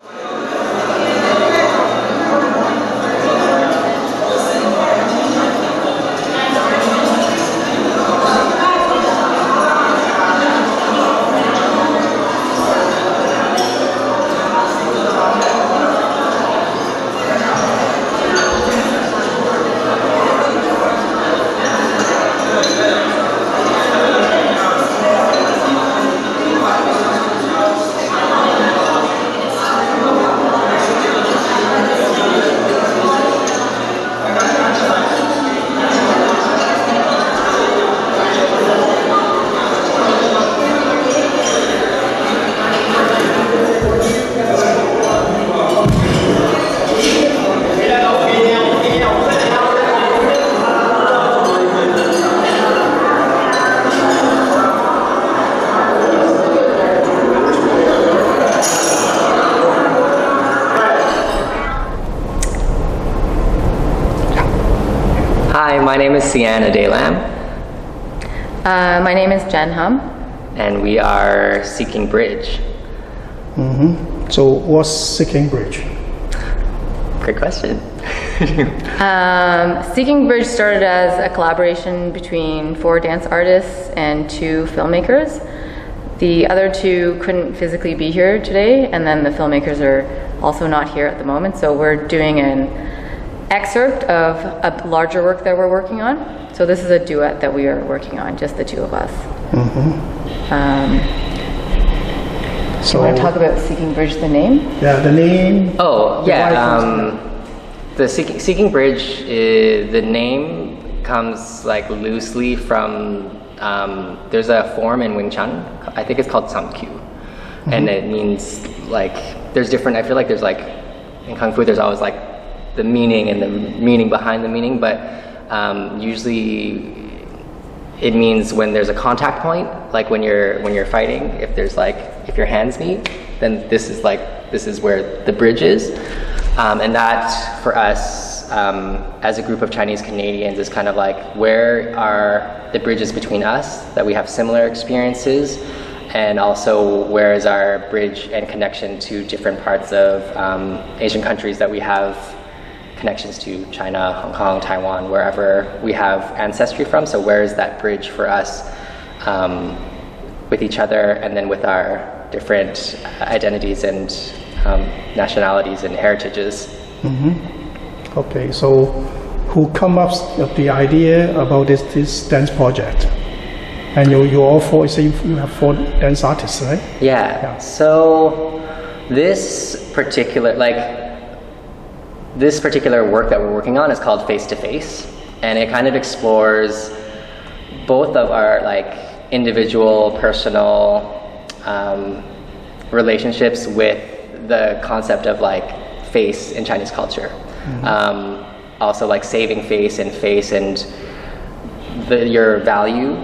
Hi, my name is Sienna Daylam. My name is Jen Hum. And we are Seeking Bridge. So what's Seeking Bridge? Great question. Seeking Bridge started as a collaboration between 4 dance artists and 2 filmmakers. The other 2 couldn't physically be here today, and then the filmmakers are also not here at the moment, so we're doing an excerpt of a larger work that we're working on. So this is a duet that we are working on, just the 2 of us. So you want to talk about Seeking Bridge, the name? Yeah, the name. Oh, yeah. The Seeking Bridge, the name comes like loosely from, there's a form in Wing Chun, I think it's called Samkyu. And it means like, there's different, I feel like there's like, in Kung Fu there's always like the meaning and the meaning behind the meaning, but usually it means when there's a contact point, like when you're fighting, if your hands meet, then this is where the bridge is. And that for us, as a group of Chinese Canadians, is kind of like, where are the bridges between us, that we have similar experiences, and also where is our bridge and connection to different parts of Asian countries that we have connections to, China, Hong Kong, Taiwan, wherever we have ancestry from. So where is that bridge for us with each other, and then with our different identities and nationalities and heritages. Okay, so who come up with the idea about this dance project? And you all 4, so you have 4 dance artists, right? Yeah. So this particular work that we're working on is called Face to Face, and it kind of explores both of our like individual, personal relationships with the concept of like face in Chinese culture. Also like saving face and your value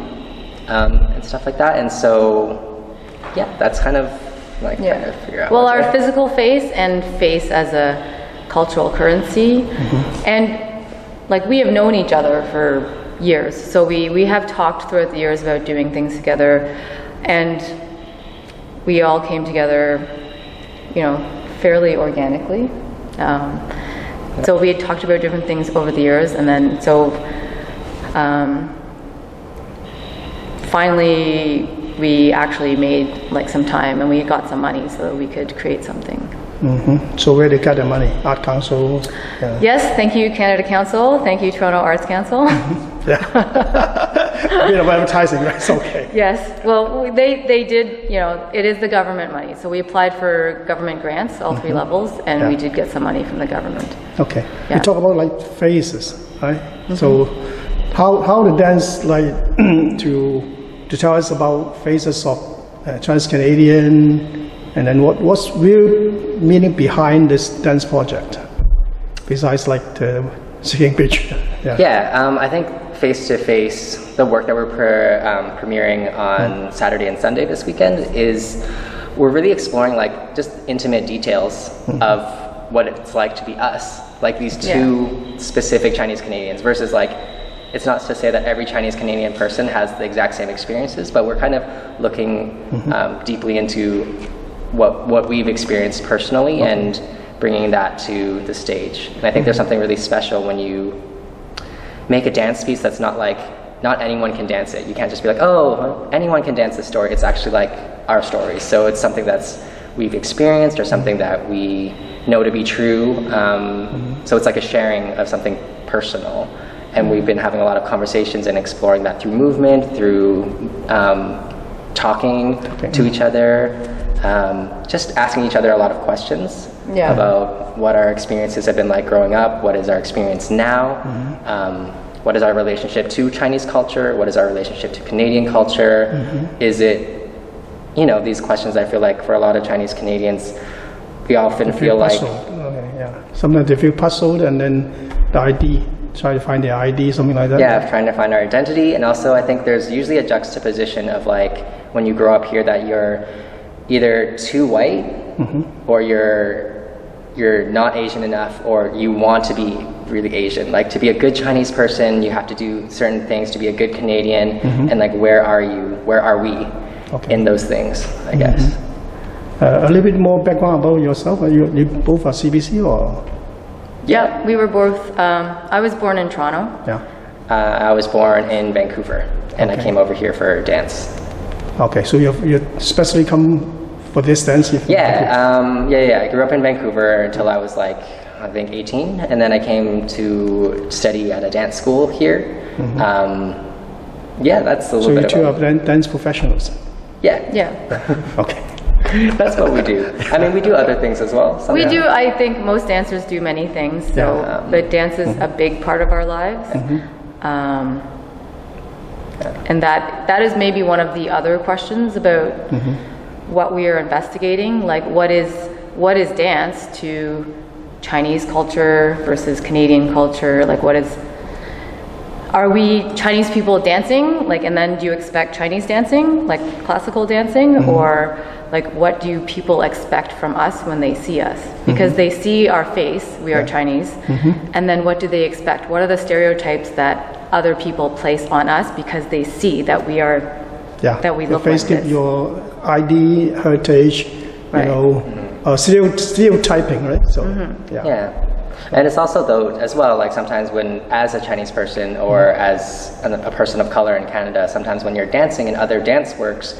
and stuff like that. And so yeah, that's kind of like trying to figure out. Well, our physical face and face as a cultural currency, and like we have known each other for years, so we have talked throughout the years about doing things together, and we all came together, fairly organically. So we had talked about different things over the years, and then finally we actually made like some time, and we got some money so that we could create something. So where they got the money? Art Council? Yeah. Yes, thank you Canada Council, thank you Toronto Arts Council. Yeah. A bit of advertising, right? It's okay. Yes, well they did, it is the government money. So we applied for government grants, all 3 levels, and we did get some money from the government. Okay. Yeah. You talk about like faces, right? So how the dance like to tell us about faces of Chinese Canadian, and then what's real meaning behind this dance project, besides like the Seeking Bridge? I think Face to Face, the work that we're premiering on Saturday and Sunday this weekend, is we're really exploring like just intimate details of what it's like to be us, like these 2 specific Chinese Canadians, versus like, it's not to say that every Chinese Canadian person has the exact same experiences, but we're kind of looking deeply into what we've experienced personally and bringing that to the stage. And I think there's something really special when you make a dance piece that's not like, not anyone can dance it. You can't just be like, oh, anyone can dance this story. It's actually like our story. So it's something that's we've experienced or something that we know to be true. So it's like a sharing of something personal. And we've been having a lot of conversations and exploring that through movement, through talking to each other, just asking each other a lot of questions about what our experiences have been like growing up, what is our experience now, what is our relationship to Chinese culture, what is our relationship to Canadian culture, is it, you know, these questions I feel like for a lot of Chinese Canadians, we often feel like... Sometimes they feel puzzled and then the ID, try to find their ID, something like that. Yeah, trying to find our identity. And also I think there's usually a juxtaposition of like, when you grow up here that you're either too white or you're not Asian enough, or you want to be really Asian. Like to be a good Chinese person, you have to do certain things to be a good Canadian. And like, where are you? Where are we in those things, I guess. A little bit more background about yourself. You both are CBC or? Yeah, we were both, I was born in Toronto. Yeah. I was born in Vancouver, and I came over here for dance. Okay, so you especially come for this dance? I grew up in Vancouver until I was like, I think 18, and then I came to study at a dance school here. That's a little bit. So you two are dance professionals? Yeah. Okay. That's what we do. I mean, we do other things as well. We do, I think most dancers do many things, so but dance is a big part of our lives. And that is maybe one of the other questions about what we are investigating, like what is dance to Chinese culture versus Canadian culture? Like are we Chinese people dancing? Like, and then do you expect Chinese dancing, like classical dancing, or like what do people expect from us when they see us? Because they see our face, we are Chinese, and then what do they expect? What are the stereotypes that other people place on us because they see that we are, that we look like this? Your ID, heritage, you know, stereotyping, right? So, And it's also though as well, like sometimes when as a Chinese person or as a person of color in Canada, sometimes when you're dancing in other dance works,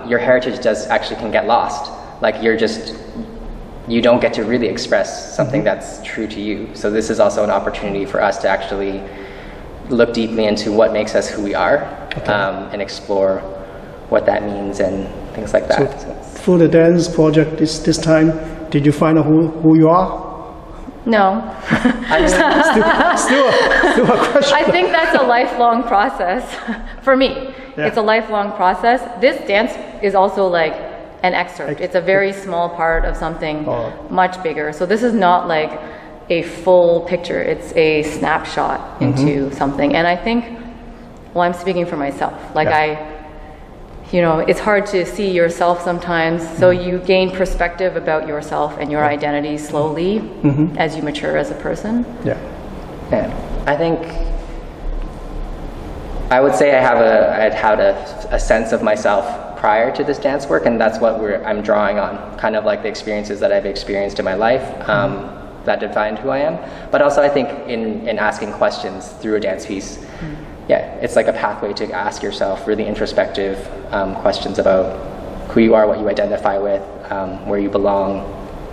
your heritage can get lost. Like you don't get to really express something that's true to you. So this is also an opportunity for us to actually look deeply into what makes us who we are, and explore what that means and things like that. So through the dance project this time, did you find out who you are? No. Still a question. I think that's a lifelong process for me. It's a lifelong process. This dance is also like an excerpt. It's a very small part of something much bigger. So this is not like a full picture. It's a snapshot into something. And I think, well, I'm speaking for myself. Like it's hard to see yourself sometimes. So you gain perspective about yourself and your identity slowly as you mature as a person. Yeah. I think I would say I'd had a sense of myself prior to this dance work, and that's what I'm drawing on, kind of like the experiences that I've experienced in my life that defined who I am. But also I think in asking questions through a dance piece, it's like a pathway to ask yourself really introspective questions about who you are, what you identify with, where you belong,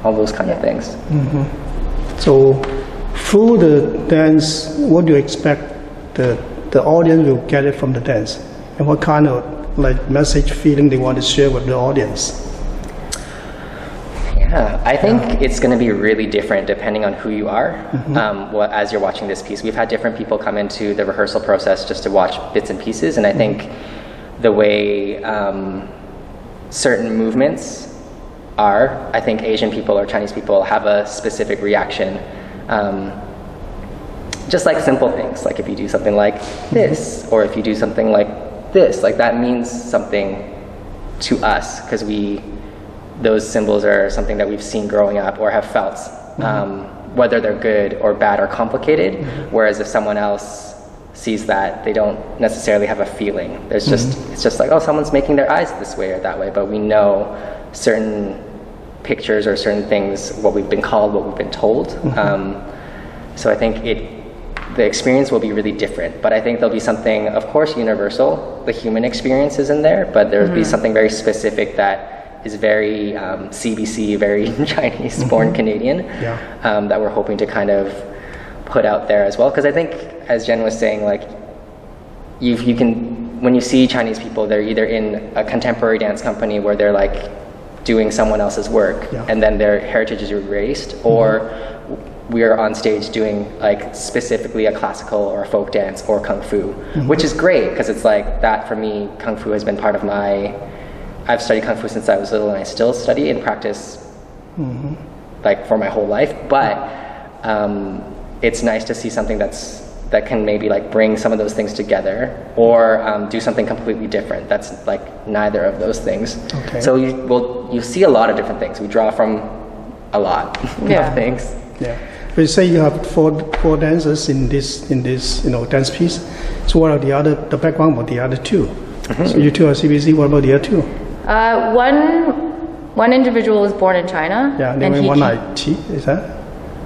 all those kind of things. So through the dance, what do you expect the audience will get it from the dance? And what kind of like message, feeling they want to share with the audience? I think it's going to be really different depending on who you are. As you're watching this piece, we've had different people come into the rehearsal process just to watch bits and pieces, and I think the way certain movements are, I think Asian people or Chinese people have a specific reaction. Just like simple things, like if you do something like this, or if you do something like this, like that means something to us because those symbols are something that we've seen growing up or have felt, whether they're good or bad or complicated. Whereas if someone else sees that, they don't necessarily have a feeling. It's just like, oh, someone's making their eyes this way or that way, but we know certain pictures or certain things, what we've been called, what we've been told. So I think the experience will be really different, but I think there'll be something, of course, universal. The human experience is in there, but there'll be something very specific that is very CBC, very Chinese-born Canadian, that we're hoping to kind of put out there as well. Because I think, as Jen was saying, like you can, when you see Chinese people, they're either in a contemporary dance company where they're like doing someone else's work, and then their heritage is erased, or we are on stage doing like specifically a classical or a folk dance or kung fu, which is great because it's like that for me. Kung fu has been part of I've studied kung fu since I was little, and I still study and practice like for my whole life. But it's nice to see something that can maybe like bring some of those things together, or do something completely different that's like neither of those things. So you see a lot of different things. We draw from a lot of things. But you say you have four dancers in this dance piece. So what are the background of the other two? So you two are CBC. What about the other two? One individual was born in China. And one Nai-Chi, is that?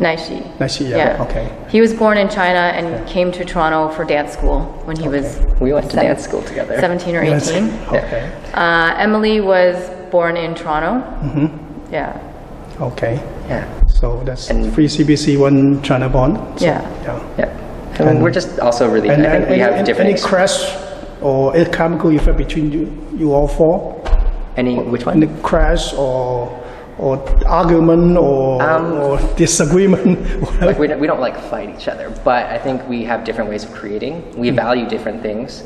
Nai-Chi. Nai-Chi, okay. He was born in China and came to Toronto for dance school when he was. We went to dance school together. 17 or 18. Okay. Emily was born in Toronto. Okay. Yeah. So that's 3 CBC, 1 China born. So, And we're just also really. I think we have different. Any crash or any chemical effect between you all four? Which one? Any crash or argument or disagreement? Like we don't like fight each other, but I think we have different ways of creating. We value different things,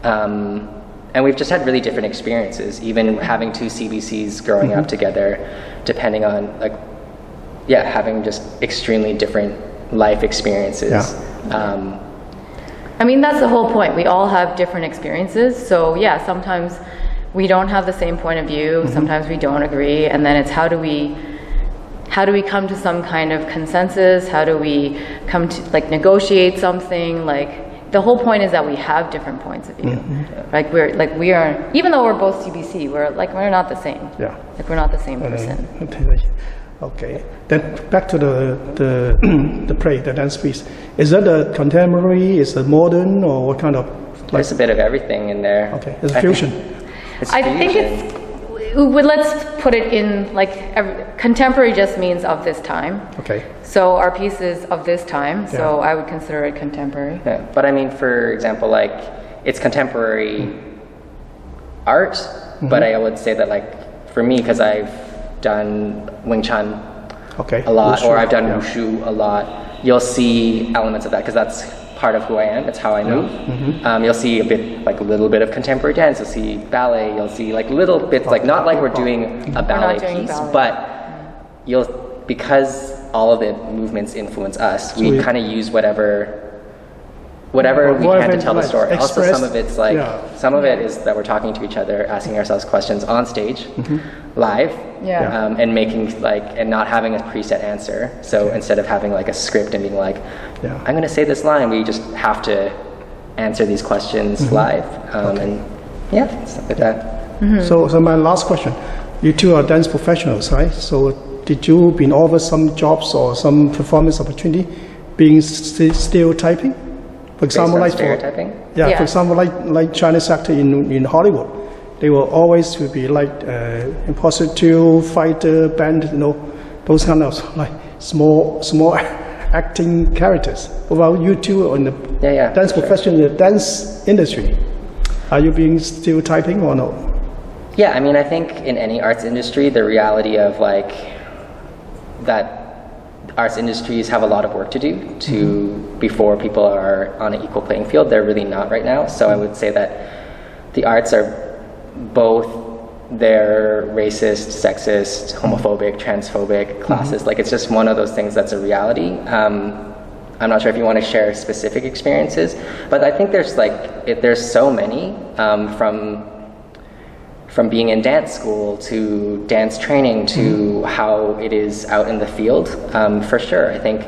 and we've just had really different experiences. Even having 2 CBCs growing up together, depending on having just extremely different life experiences. I mean, that's the whole point. We all have different experiences. So sometimes we don't have the same point of view. Sometimes we don't agree. And then it's how do we come to some kind of consensus? How do we come to negotiate something? The whole point is that we have different points of view. We are, even though we're both CBC, we're not the same. We're not the same person. Okay. Then back to the play, the dance piece. Is that a contemporary? Is it modern, or what kind of? There's a bit of everything in there. Okay, it's fusion. I think let's put it in contemporary just means of this time. Okay. So our piece is of this time. So I would consider it contemporary. Yeah. But I mean, for example, it's contemporary art, but I would say that for me, because I've done Wing Chun a lot, Wushu, or I've done Wushu a lot, you'll see elements of that because that's part of who I am. It's how I move. You'll see a bit, a little bit of contemporary dance. You'll see ballet. You'll see little bits, not like we're doing a ballet piece, but because all of the movements influence us, we kind of use whatever we can to tell the story. Also, some of it's some of it is that we're talking to each other, asking ourselves questions on stage, live, and making and not having a preset answer. So instead of having a script and being I'm going to say this line, we just have to answer these questions live, and stuff like that. So my last question: you two are dance professionals, right? So did you been offered some jobs or some performance opportunity, being stereotyping? For example, stereotyping? For example, like Chinese actor in Hollywood, they will always be prostitute, fighter, band, those kind of small acting characters. What about you two in the dance profession, the dance industry? Are you being stereotyping or no? Yeah, I mean, I think in any arts industry, the reality of that arts industries have a lot of work to do before people are on an equal playing field. They're really not right now. So I would say that the arts are both they're racist, sexist, homophobic, transphobic, classist. It's just one of those things that's a reality. I'm not sure if you want to share specific experiences, but I think there's so many from being in dance school to dance training to how it is out in the field. For sure, I think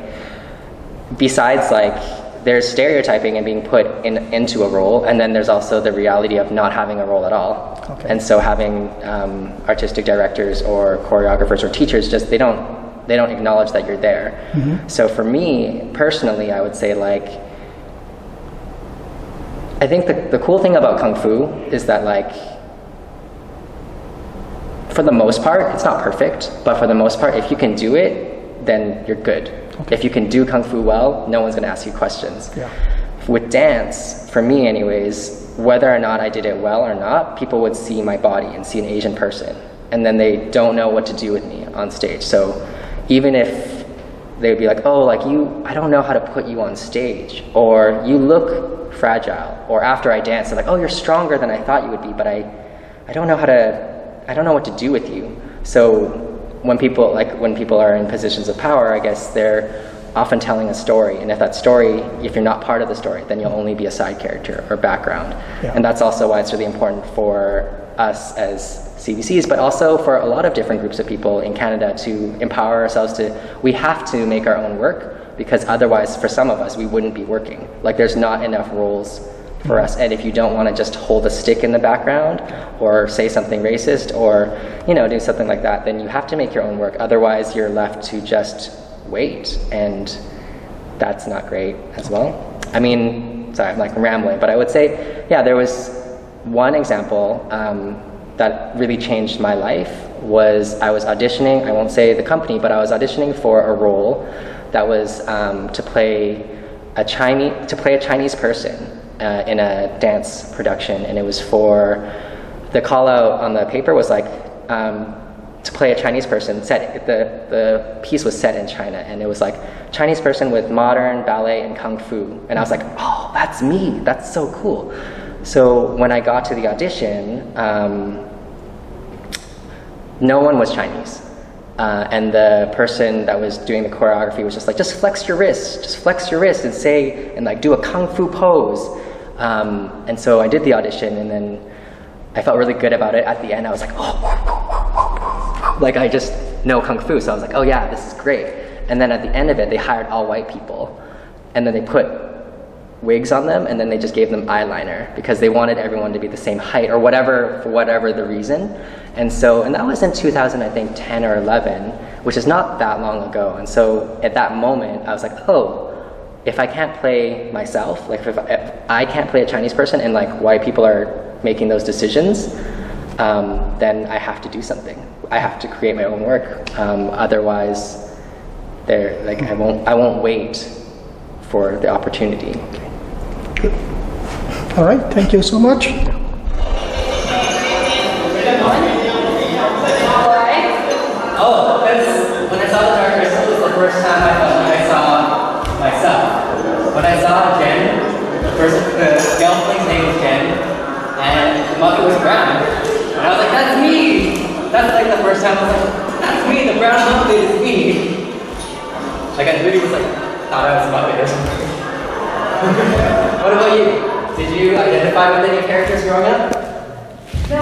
besides there's stereotyping and being put into a role, and then there's also the reality of not having a role at all. Okay. And so having artistic directors or choreographers or teachers they don't acknowledge that you're there. So for me personally, I would say like, I think the cool thing about Kung Fu is that like, for the most part, it's not perfect, but for the most part, if you can do it, then you're good. Okay. If you can do Kung Fu well, no one's gonna ask you questions. Yeah. With dance, for me anyways, whether or not I did it well or not, people would see my body and see an Asian person, and then they don't know what to do with me on stage. So even if they would be like, oh, like I don't know how to put you on stage, or you look fragile, or after I dance, they're like, oh, you're stronger than I thought you would be, but I don't know what to do with you. So when people are in positions of power, I guess they're often telling a story, and if you're not part of the story, then you'll only be a side character or background. Yeah. And that's also why it's really important for us as CBCs, but also for a lot of different groups of people in Canada to empower ourselves we have to make our own work, because otherwise for some of us we wouldn't be working. Like there's not enough roles for us, and if you don't want to just hold a stick in the background or say something racist or do something like that, then you have to make your own work. Otherwise you're left to just wait, and that's not great as well. I mean, sorry, I'm like rambling, but I would say, yeah, there was one example that really changed my life. Was I was auditioning, I won't say the company, but I was auditioning for a role that was to play a Chinese person in a dance production, and it was the call out on the paper was like to play a Chinese person. The piece was set in China, and it was like Chinese person with modern ballet and Kung Fu, and I was like, oh, that's me, that's so cool. So when I got to the audition, no one was Chinese. And the person that was doing the choreography was just like, just flex your wrist and say, and like do a Kung Fu pose. And so I did the audition, and then I felt really good about it. At the end, I was like, oh, like I just know Kung Fu. So I was like, oh yeah, this is great. And then at the end of it, they hired all white people, and then they put wigs on them, and then they just gave them eyeliner because they wanted everyone to be the same height or whatever, for whatever the reason. And that was in 2010 or 11, which is not that long ago. And so at that moment, I was like, oh, if I can't play myself, like if I can't play a Chinese person, and like white people are making those decisions, then I have to do something. I have to create my own work. Otherwise, I won't wait for the opportunity. Good. All right, thank you so much. Oh, that's when I saw the Dark Crystal, it was the first time I saw myself. When I saw Jen, the girl playing's name was Jen, and the mother was brown. And I was like, that's me! That's like the first time I was like, that's me, the brown mother is me. Like I really was like, thought I was Muppet or something. What about you? Did you identify with any characters growing up? No.